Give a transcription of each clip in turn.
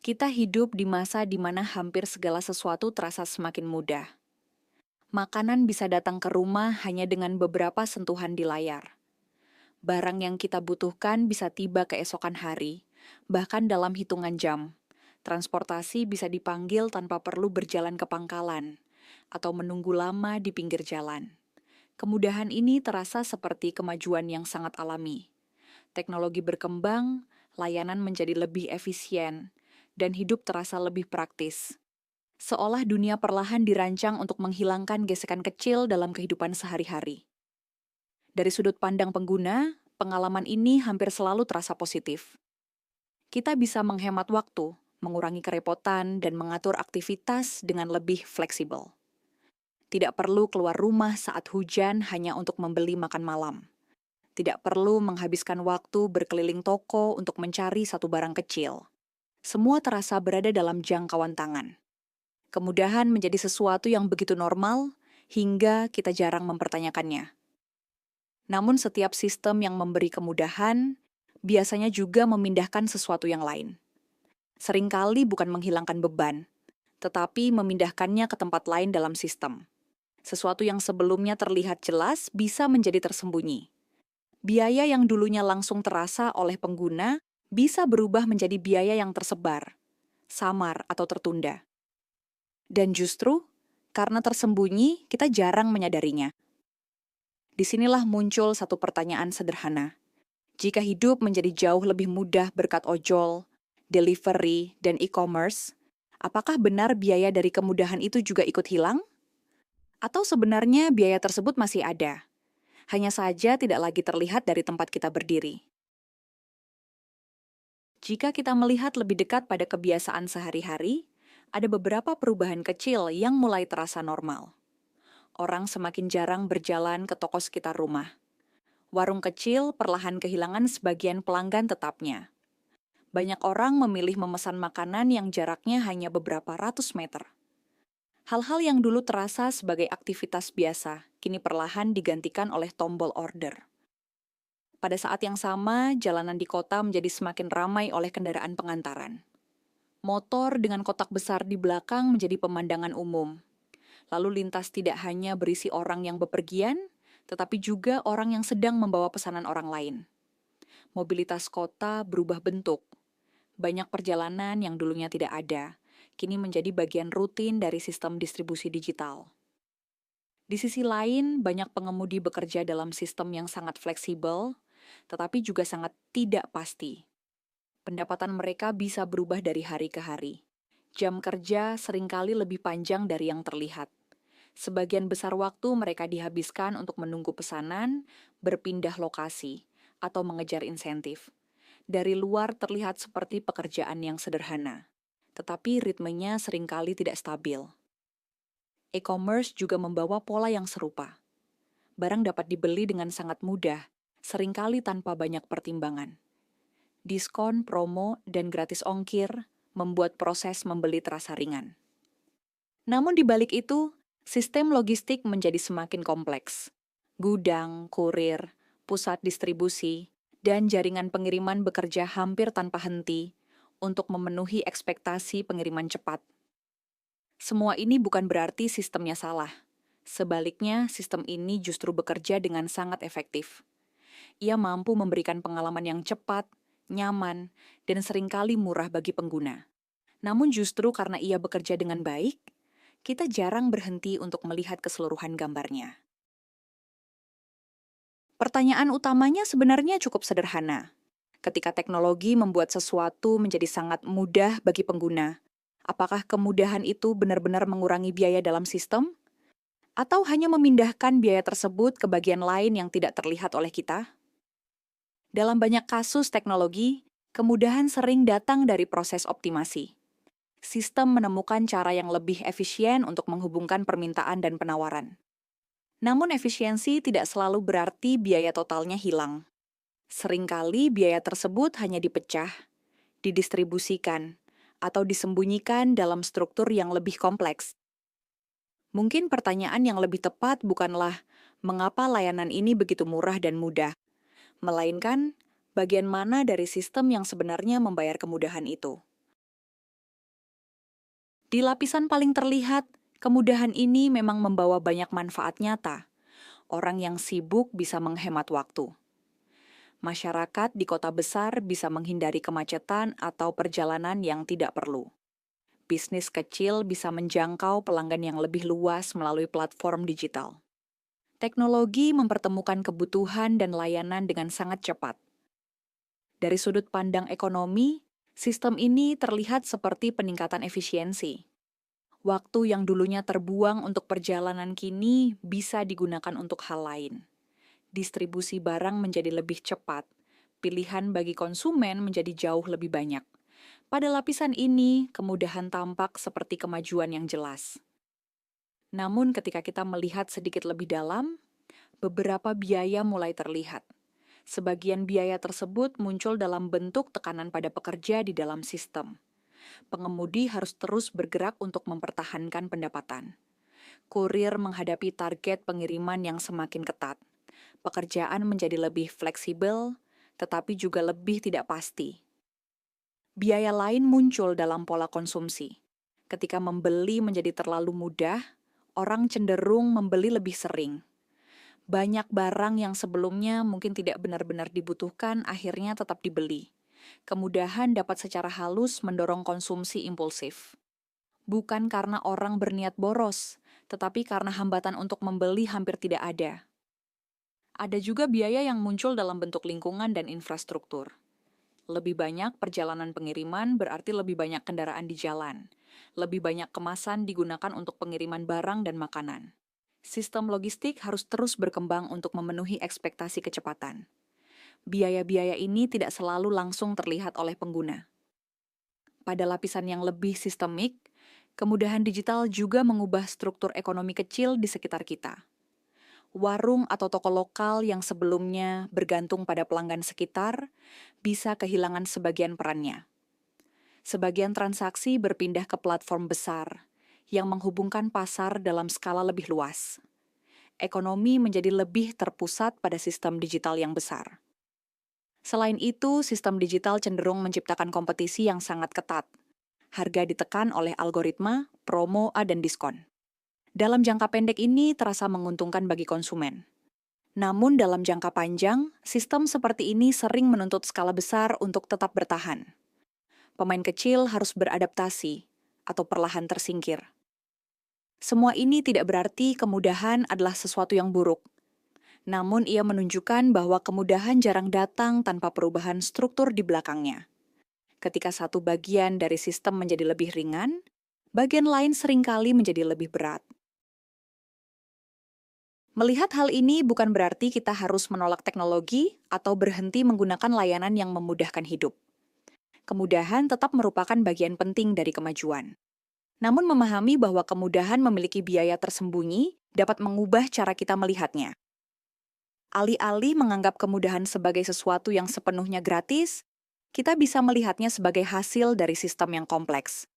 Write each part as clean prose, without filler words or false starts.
Kita hidup di masa di mana hampir segala sesuatu terasa semakin mudah. Makanan bisa datang ke rumah hanya dengan beberapa sentuhan di layar. Barang yang kita butuhkan bisa tiba keesokan hari, bahkan dalam hitungan jam. Transportasi bisa dipanggil tanpa perlu berjalan ke pangkalan atau menunggu lama di pinggir jalan. Kemudahan ini terasa seperti kemajuan yang sangat alami. Teknologi berkembang, layanan menjadi lebih efisien, dan hidup terasa lebih praktis. Seolah dunia perlahan dirancang untuk menghilangkan gesekan kecil dalam kehidupan sehari-hari. Dari sudut pandang pengguna, pengalaman ini hampir selalu terasa positif. Kita bisa menghemat waktu, mengurangi kerepotan, dan mengatur aktivitas dengan lebih fleksibel. Tidak perlu keluar rumah saat hujan hanya untuk membeli makan malam. Tidak perlu menghabiskan waktu berkeliling toko untuk mencari satu barang kecil. Semua terasa berada dalam jangkauan tangan. Kemudahan menjadi sesuatu yang begitu normal hingga kita jarang mempertanyakannya. Namun setiap sistem yang memberi kemudahan biasanya juga memindahkan sesuatu yang lain. Seringkali bukan menghilangkan beban, tetapi memindahkannya ke tempat lain dalam sistem. Sesuatu yang sebelumnya terlihat jelas bisa menjadi tersembunyi. Biaya yang dulunya langsung terasa oleh pengguna bisa berubah menjadi biaya yang tersebar, samar atau tertunda. Dan justru, karena tersembunyi, kita jarang menyadarinya. Disinilah muncul satu pertanyaan sederhana. Jika hidup menjadi jauh lebih mudah berkat ojol, delivery, dan e-commerce, apakah benar biaya dari kemudahan itu juga ikut hilang? Atau sebenarnya biaya tersebut masih ada? Hanya saja tidak lagi terlihat dari tempat kita berdiri. Jika kita melihat lebih dekat pada kebiasaan sehari-hari, ada beberapa perubahan kecil yang mulai terasa normal. Orang semakin jarang berjalan ke toko sekitar rumah. Warung kecil perlahan kehilangan sebagian pelanggan tetapnya. Banyak orang memilih memesan makanan yang jaraknya hanya beberapa ratus meter. Hal-hal yang dulu terasa sebagai aktivitas biasa, kini perlahan digantikan oleh tombol order. Pada saat yang sama, jalanan di kota menjadi semakin ramai oleh kendaraan pengantaran. Motor dengan kotak besar di belakang menjadi pemandangan umum. Lalu lintas tidak hanya berisi orang yang bepergian, tetapi juga orang yang sedang membawa pesanan orang lain. Mobilitas kota berubah bentuk. Banyak perjalanan yang dulunya tidak ada, kini menjadi bagian rutin dari sistem distribusi digital. Di sisi lain, banyak pengemudi bekerja dalam sistem yang sangat fleksibel, tetapi juga sangat tidak pasti. Pendapatan mereka bisa berubah dari hari ke hari. Jam kerja seringkali lebih panjang dari yang terlihat. Sebagian besar waktu mereka dihabiskan untuk menunggu pesanan, berpindah lokasi, atau mengejar insentif. Dari luar terlihat seperti pekerjaan yang sederhana, tetapi ritmenya seringkali tidak stabil. E-commerce juga membawa pola yang serupa. Barang dapat dibeli dengan sangat mudah, seringkali tanpa banyak pertimbangan. Diskon, promo, dan gratis ongkir membuat proses membeli terasa ringan. Namun di balik itu, sistem logistik menjadi semakin kompleks. Gudang, kurir, pusat distribusi, dan jaringan pengiriman bekerja hampir tanpa henti untuk memenuhi ekspektasi pengiriman cepat. Semua ini bukan berarti sistemnya salah. Sebaliknya, sistem ini justru bekerja dengan sangat efektif. Ia mampu memberikan pengalaman yang cepat, nyaman, dan seringkali murah bagi pengguna. Namun justru karena ia bekerja dengan baik, kita jarang berhenti untuk melihat keseluruhan gambarnya. Pertanyaan utamanya sebenarnya cukup sederhana. Ketika teknologi membuat sesuatu menjadi sangat mudah bagi pengguna, apakah kemudahan itu benar-benar mengurangi biaya dalam sistem? Atau hanya memindahkan biaya tersebut ke bagian lain yang tidak terlihat oleh kita? Dalam banyak kasus teknologi, kemudahan sering datang dari proses optimasi. Sistem menemukan cara yang lebih efisien untuk menghubungkan permintaan dan penawaran. Namun efisiensi tidak selalu berarti biaya totalnya hilang. Seringkali biaya tersebut hanya dipecah, didistribusikan, atau disembunyikan dalam struktur yang lebih kompleks. Mungkin pertanyaan yang lebih tepat bukanlah mengapa layanan ini begitu murah dan mudah, melainkan bagian mana dari sistem yang sebenarnya membayar kemudahan itu. Di lapisan paling terlihat, kemudahan ini memang membawa banyak manfaat nyata. Orang yang sibuk bisa menghemat waktu. Masyarakat di kota besar bisa menghindari kemacetan atau perjalanan yang tidak perlu. Bisnis kecil bisa menjangkau pelanggan yang lebih luas melalui platform digital. Teknologi mempertemukan kebutuhan dan layanan dengan sangat cepat. Dari sudut pandang ekonomi, sistem ini terlihat seperti peningkatan efisiensi. Waktu yang dulunya terbuang untuk perjalanan kini bisa digunakan untuk hal lain. Distribusi barang menjadi lebih cepat, pilihan bagi konsumen menjadi jauh lebih banyak. Pada lapisan ini, kemudahan tampak seperti kemajuan yang jelas. Namun ketika kita melihat sedikit lebih dalam, beberapa biaya mulai terlihat. Sebagian biaya tersebut muncul dalam bentuk tekanan pada pekerja di dalam sistem. Pengemudi harus terus bergerak untuk mempertahankan pendapatan. Kurir menghadapi target pengiriman yang semakin ketat. Pekerjaan menjadi lebih fleksibel, tetapi juga lebih tidak pasti. Biaya lain muncul dalam pola konsumsi. Ketika membeli menjadi terlalu mudah, orang cenderung membeli lebih sering. Banyak barang yang sebelumnya mungkin tidak benar-benar dibutuhkan akhirnya tetap dibeli. Kemudahan dapat secara halus mendorong konsumsi impulsif. Bukan karena orang berniat boros, tetapi karena hambatan untuk membeli hampir tidak ada. Ada juga biaya yang muncul dalam bentuk lingkungan dan infrastruktur. Lebih banyak perjalanan pengiriman berarti lebih banyak kendaraan di jalan. Lebih banyak kemasan digunakan untuk pengiriman barang dan makanan. Sistem logistik harus terus berkembang untuk memenuhi ekspektasi kecepatan. Biaya-biaya ini tidak selalu langsung terlihat oleh pengguna. Pada lapisan yang lebih sistemik, kemudahan digital juga mengubah struktur ekonomi kecil di sekitar kita. Warung atau toko lokal yang sebelumnya bergantung pada pelanggan sekitar bisa kehilangan sebagian perannya. Sebagian transaksi berpindah ke platform besar yang menghubungkan pasar dalam skala lebih luas. Ekonomi menjadi lebih terpusat pada sistem digital yang besar. Selain itu, sistem digital cenderung menciptakan kompetisi yang sangat ketat. Harga ditekan oleh algoritma, promo, dan diskon. Dalam jangka pendek ini terasa menguntungkan bagi konsumen. Namun dalam jangka panjang, sistem seperti ini sering menuntut skala besar untuk tetap bertahan. Pemain kecil harus beradaptasi atau perlahan tersingkir. Semua ini tidak berarti kemudahan adalah sesuatu yang buruk. Namun ia menunjukkan bahwa kemudahan jarang datang tanpa perubahan struktur di belakangnya. Ketika satu bagian dari sistem menjadi lebih ringan, bagian lain seringkali menjadi lebih berat. Melihat hal ini bukan berarti kita harus menolak teknologi atau berhenti menggunakan layanan yang memudahkan hidup. Kemudahan tetap merupakan bagian penting dari kemajuan. Namun memahami bahwa kemudahan memiliki biaya tersembunyi dapat mengubah cara kita melihatnya. Alih-alih menganggap kemudahan sebagai sesuatu yang sepenuhnya gratis, kita bisa melihatnya sebagai hasil dari sistem yang kompleks.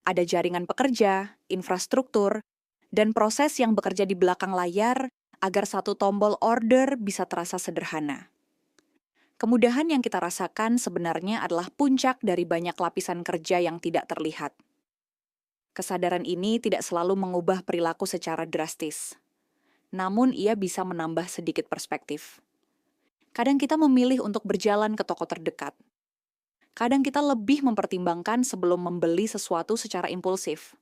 Ada jaringan pekerja, infrastruktur, dan proses yang bekerja di belakang layar agar satu tombol order bisa terasa sederhana. Kemudahan yang kita rasakan sebenarnya adalah puncak dari banyak lapisan kerja yang tidak terlihat. Kesadaran ini tidak selalu mengubah perilaku secara drastis. Namun ia bisa menambah sedikit perspektif. Kadang kita memilih untuk berjalan ke toko terdekat. Kadang kita lebih mempertimbangkan sebelum membeli sesuatu secara impulsif.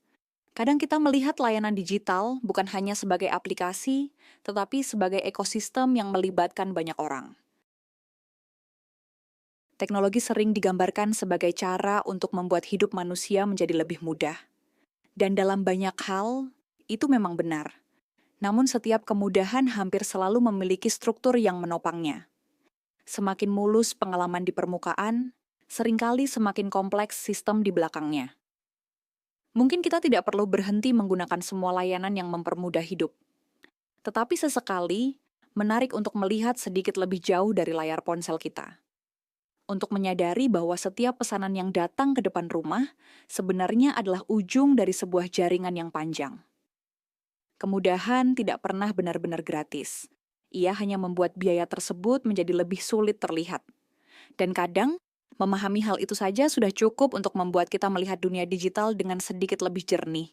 Kadang kita melihat layanan digital bukan hanya sebagai aplikasi, tetapi sebagai ekosistem yang melibatkan banyak orang. Teknologi sering digambarkan sebagai cara untuk membuat hidup manusia menjadi lebih mudah. Dan dalam banyak hal, itu memang benar. Namun setiap kemudahan hampir selalu memiliki struktur yang menopangnya. Semakin mulus pengalaman di permukaan, seringkali semakin kompleks sistem di belakangnya. Mungkin kita tidak perlu berhenti menggunakan semua layanan yang mempermudah hidup. Tetapi sesekali, menarik untuk melihat sedikit lebih jauh dari layar ponsel kita. Untuk menyadari bahwa setiap pesanan yang datang ke depan rumah sebenarnya adalah ujung dari sebuah jaringan yang panjang. Kemudahan tidak pernah benar-benar gratis. Ia hanya membuat biaya tersebut menjadi lebih sulit terlihat. Dan kadang, Memahami hal itu saja sudah cukup untuk membuat kita melihat dunia digital dengan sedikit lebih jernih.